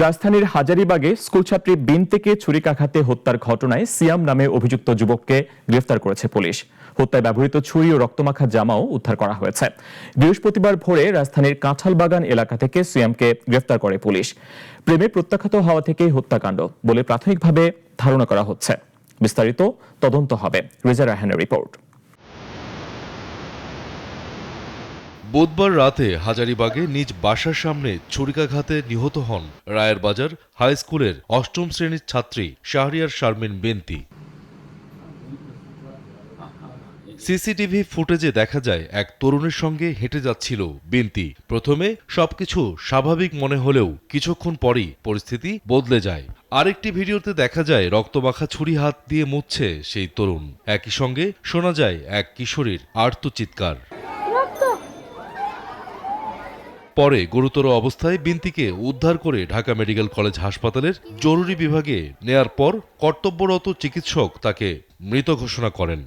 রাজধানীর হাজারীবাগে স্কুলছাত্রী বিনতিকে ছুরিকাঘাতে হত্যার ঘটনায় সিয়াম নামে অভিযুক্ত যুবককে গ্রেফতার করেছে পুলিশ। হত্যায় ব্যবহৃত ছুরি ও রক্তমাখা জামাও উদ্ধার করা হয়েছে। বৃহস্পতিবার ভোরে রাজধানীর কাঁঠালবাগান এলাকা থেকে সিয়ামকে গ্রেফতার করে পুলিশ। প্রেমে প্রত্যাখ্যাত হওয়া থেকেই হত্যাকাণ্ড বলে প্রাথমিকভাবে ধারণা করা হচ্ছে। বিস্তারিত তদন্ত হবে। রেজা রায়হানের রিপোর্ট। বুধবার রাতে হাজারীবাগে নিজ বাসার সামনে ছুরিকাঘাতে নিহত হন রায়ের বাজার হাই স্কুলের অষ্টম শ্রেণীর ছাত্রী শাহরিয়ার শারমিন বিনতি। সিসিটিভি ফুটেজে দেখা যায় এক তরুণের সঙ্গে হেঁটে যাচ্ছিল বিনতি। প্রথমে সবকিছু স্বাভাবিক মনে হলেও কিছুক্ষণ পরই পরিস্থিতি বদলে যায়। আরেকটি ভিডিওতে দেখা যায় রক্তমাখা ছুরি হাত দিয়ে মুছছে সেই তরুণ। একই সঙ্গে শোনা যায় এক কিশোরীর আর্তচিৎকার। পরে গুরুতর অবস্থায় বিনতিকে উদ্ধার করে ঢাকা মেডিকেল কলেজ হাসপাতালের জরুরি বিভাগে নেয়ার পর কর্তব্যরত চিকিৎসক তাকে মৃত ঘোষণা করেন।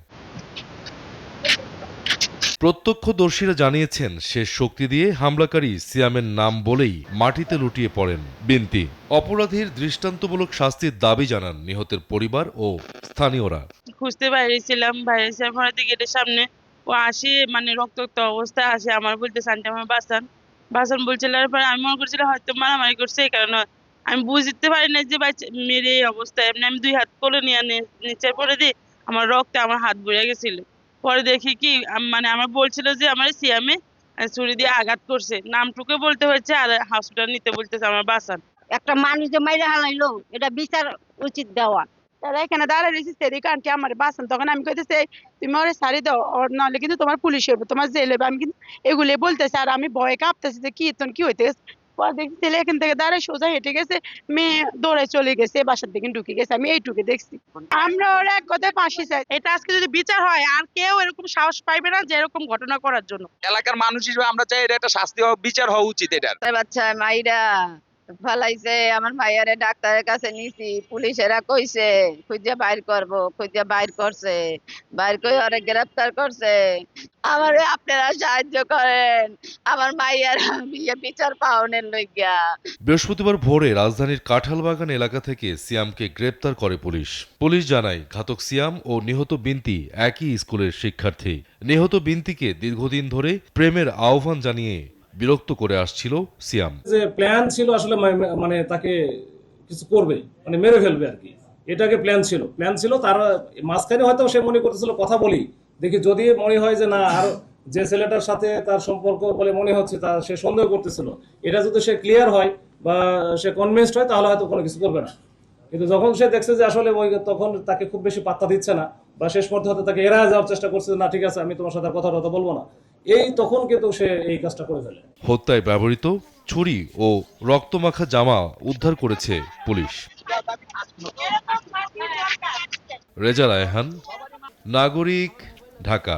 প্রত্যক্ষদর্শীরা জানিয়েছেন শেষ শক্তি দিয়ে হামলাকারী সিয়ামের নাম বলেই মাটিতে লুটিয়ে পড়েন বিনতি। অপরাধীর দৃষ্টান্তমূলক শাস্তির দাবি জানান নিহতের পরিবার ও স্থানীয়রা। খুঁজতে বাইরেছিলাম, গেটের সামনে ও আসি, রক্তাক্ত অবস্থায় আসে। আমার বলতেছে আন্টি আমার বাঁচান বাঁচান বলছিল। পরে আমি মনে করছিলাম হয়তো মারামারি করছে, এই কারণে আমি বুঝতে পারি না যে মেরে এই অবস্থায়। এমনি আমি 2 হাত কোলে নিয়ে নিচে পড়ে দিই, আমার রক্তে আমার হাত ভরে গেছিল। পরে দেখি কি আমার বলছিল যে আমার সিয়ামে ছুরি দিয়ে আঘাত করছে, নামটুকু বলতে হয়েছে আর হসপিটাল নিতে বলতেছে আমার বাঁচান। একটা মানুষ যে মাইরে হালাইলো এটা বিচার উচিত দেওয়া। তারা এখানে দাঁড়ায় রয়েছে, সেদিকে আন্টি আমার বাঁচান। তখন আমি কইতেছি তুমি ওরে সারি দাও, নাহলে কিন্তু তোমার পুলিশ হবে, তোমার জেল হবে। আমি কিন্তু এগুলো বলতেছি আর আমি ভয়ে কাঁপতেছি যে কি হইতে গেছে। পরে দেখছি ছেলে এখান থেকে দাঁড়ায় সোজা হেঁটে গেছে, মেয়ে দৌড়ে চলে গেছে, বাসার দিকে ঢুকে গেছে। আমি এইটুকু দেখছি। আমরা ওরা এক কথায় ফাঁসি চাই। এটা আজকে যদি বিচার হয় আর কেউ এরকম সাহস পাইবে না যে এরকম ঘটনা করার জন্য। এলাকার মানুষ হিসেবে আমরা চাই এটা একটা শাস্তি হওয়া, বিচার হওয়া উচিত। এটার বাচ্চা মাইরা ফালাইছে, আমার ভাইয়ারে ডাক্তারের কাছে নিছি, পুলিশেরা কইছে খুঁজে বাইর করবো, খুঁজে বাইর করছে, বাইর করে ওরে গ্রেফতার করছে। আমারে আপনারা সাহায্য করেন আমার মাইয়ার বিচার পাওনের লইগা। বৃহস্পতিবার ভোরে রাজধানীর কাঁঠালবাগান এলাকা থেকে সিয়ামকে গ্রেপ্তার করে পুলিশ। পুলিশ জানায় ঘাতক সিয়াম ও নিহত বিনতি একই স্কুলের শিক্ষার্থী। নিহত বিনতিকে দীর্ঘদিন ধরে প্রেমের আহ্বান জানিয়ে বিরক্ত করে আসছিল সিয়াম। যে প্ল্যান ছিল আসলে তাকে কিছু করবে, মেরে ফেলবে আর কি, এটাকে প্ল্যান ছিল। তার মাঝখানে হয়তো সে মনে করতেছিল কথা বলি, দেখি যদি মনে হয় যে না আর যে ছেলেটার সাথে তার সম্পর্ক বলে মনে হচ্ছে তা সে সন্দেহ করতেছিল, এটা যদি সে ক্লিয়ার হয় বা সে কনভিন্সড হয় তাহলে হয়তো কোনো কিছু করবে না। কিন্তু যখন সে দেখছে যে আসলে তখন তাকে খুব বেশি পাত্তা দিচ্ছে না বা শেষ পর্যন্ত হয়তো তাকে এড়ায় যাওয়ার চেষ্টা করছে, না ঠিক আছে আমি তোমার সাথে কথা বলবো না, তখন কিন্তু সে এই কাজটা করে ফেলে। হত্যায় ব্যবহৃত ছুরি ও রক্তমাখা জামা উদ্ধার করেছে পুলিশ। রেজা রায়হান, নাগরিক, ঢাকা।